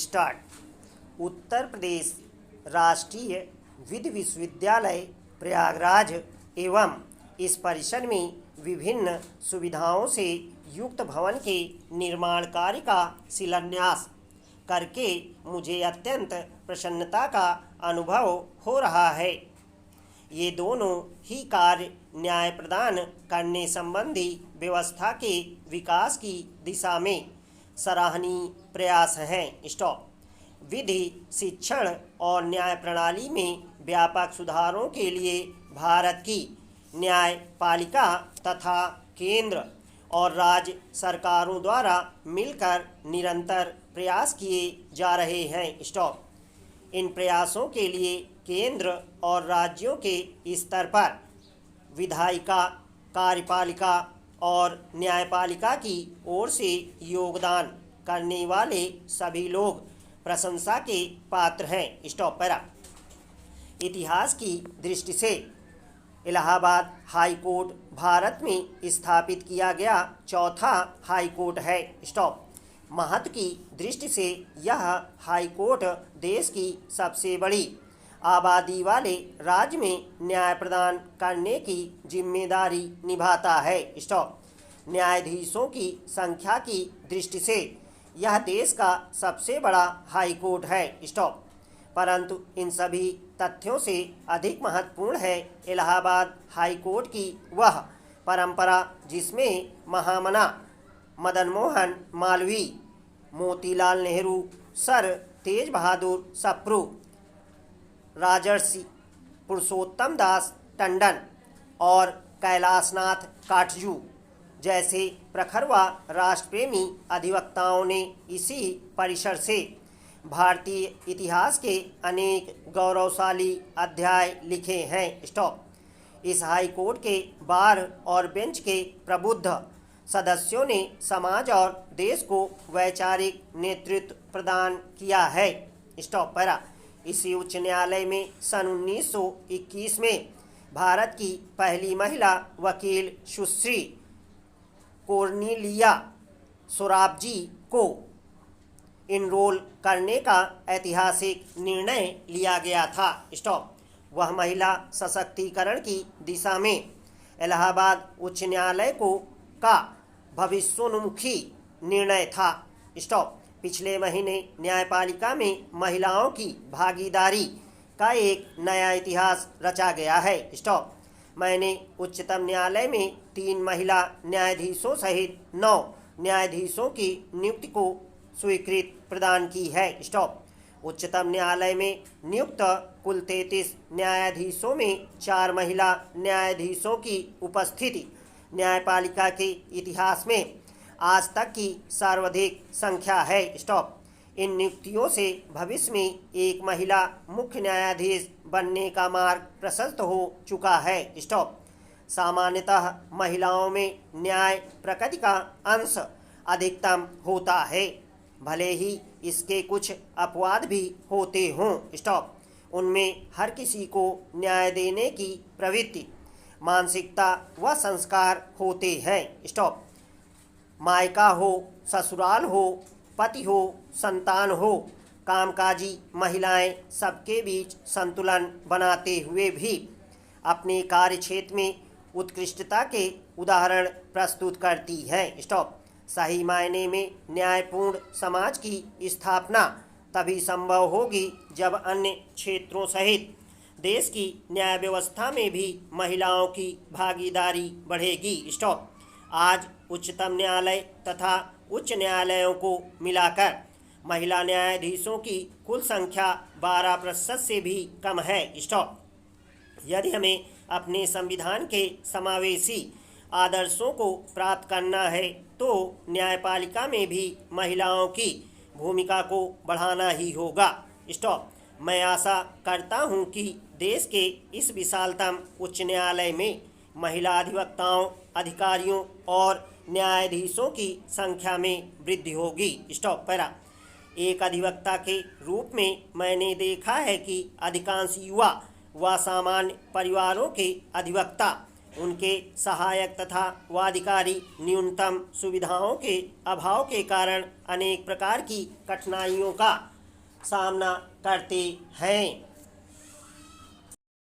Start. Uttar Pradesh राष्ट्रीय विधि विश्वविद्यालय प्रयागराज एवं इस परिसर में विभिन्न सुविधाओं से युक्त भवन के निर्माण कार्य का शिलान्यास करके मुझे अत्यंत प्रसन्नता का अनुभव हो रहा है। ये दोनों ही कार्य न्याय प्रदान करने संबंधी व्यवस्था के विकास की दिशा में सराहनीय प्रयास हैं। स्टॉप। विधि, शिक्षण और न्याय प्रणाली में व्यापक सुधारों के लिए भारत की न्यायपालिका तथा केंद्र और राज्य सरकारों द्वारा मिलकर निरंतर प्रयास किए जा रहे हैं। स्टॉप। इन प्रयासों के लिए केंद्र और राज्यों के स्तर पर विधायिका, कार्यपालिका और न्यायपालिका की ओर से योगदान करने वाले सभी लोग प्रशंसा के पात्र हैं। Stop para. इतिहास की दृष्टि से इलाहाबाद हाई कोर्ट भारत में स्थापित किया गया चौथा हाई कोर्ट है। स्टॉप। महत्व की दृष्टि से यह हाई कोर्ट देश की सबसे बड़ी आबादी वाले राज्य में न्याय प्रदान करने की जिम्मेदारी निभाता है। स्टॉप। न्यायाधीशों की संख्या की दृष्टि से यह देश का सबसे बड़ा हाई कोर्ट है। स्टॉप। परंतु इन सभी तथ्यों से अधिक महत्वपूर्ण है इलाहाबाद हाई कोर्ट की वह परंपरा जिसमें महामना मदन मोहन मालवीय, मोतीलाल नेहरू, सर तेज बहादुर सप्रू, राजर्षि पुरुषोत्तम दास टंडन और कैलाशनाथ काटजू जैसे प्रखर व राष्ट्रप्रेमी अधिवक्ताओं ने इसी परिसर से भारतीय इतिहास के अनेक गौरवशाली अध्याय लिखे हैं। स्टॉप। इस हाई कोर्ट के बार और बेंच के प्रबुद्ध सदस्यों ने समाज और देश को वैचारिक नेतृत्व प्रदान किया है। Stop para. इसी उच्च न्यायालय में सन 1921 में भारत की पहली महिला वकील सुश्री कोर्नेलिया सोराबजी को इनरोल करने का ऐतिहासिक निर्णय लिया गया था। स्टॉप। वह महिला सशक्तिकरण की दिशा में इलाहाबाद उच्च न्यायालय का भविष्योन्मुखी निर्णय था। स्टॉप। पिछले महीने न्यायपालिका में महिलाओं की भागीदारी का एक नया इतिहास रचा गया है। स्टॉप। मैंने उच्चतम न्यायालय में 3 महिला न्यायाधीशों सहित 9 न्यायाधीशों की नियुक्ति को स्वीकृति प्रदान की है। स्टॉप। उच्चतम न्यायालय में नियुक्त कुल 33 न्यायाधीशों में 4 महिला न्यायाधीशों की उपस्थिति न्यायपालिका के इतिहास में आज तक की सर्वाधिक संख्या है। स्टॉप। इन नियुक्तियों से भविष्य में एक महिला मुख्य न्यायाधीश बनने का मार्ग प्रशस्त हो चुका है। स्टॉप। सामान्यतः महिलाओं में न्याय प्रकृति का अंश अधिकतम होता है, भले ही इसके कुछ अपवाद भी होते हों। स्टॉप। उनमें हर किसी को न्याय देने की प्रवृत्ति, मानसिकता व संस्कार होते हैं। स्टॉप। मायका हो, ससुराल हो, पति हो, संतान हो, कामकाजी महिलाएं सबके बीच संतुलन बनाते हुए भी अपने कार्य क्षेत्र में उत्कृष्टता के उदाहरण प्रस्तुत करती हैं। स्टॉप। सही मायने में न्यायपूर्ण समाज की स्थापना तभी संभव होगी जब अन्य क्षेत्रों सहित देश की न्याय व्यवस्था में भी महिलाओं की भागीदारी बढ़ेगी। स्टॉप। आज उच्चतम न्यायालय तथा उच्च न्यायालयों को मिलाकर महिला न्यायाधीशों की कुल संख्या 12% से भी कम है। स्टॉप। यदि हमें अपने संविधान के समावेशी आदर्शों को प्राप्त करना है तो न्यायपालिका में भी महिलाओं की भूमिका को बढ़ाना ही होगा। स्टॉप। मैं आशा करता हूं कि देश के इस विशालतम उच्च न्यायालय में महिला अधिवक्ताओं, अधिकारियों और न्यायाधीशों की संख्या में वृद्धि होगी। Stop para. एक अधिवक्ता के रूप में मैंने देखा है कि अधिकांश युवा व सामान्य परिवारों के अधिवक्ता उनके सहायक तथा वादिकारी न्यूनतम सुविधाओं के अभाव के कारण अनेक प्रकार की कठिनाइयों का सामना करते हैं।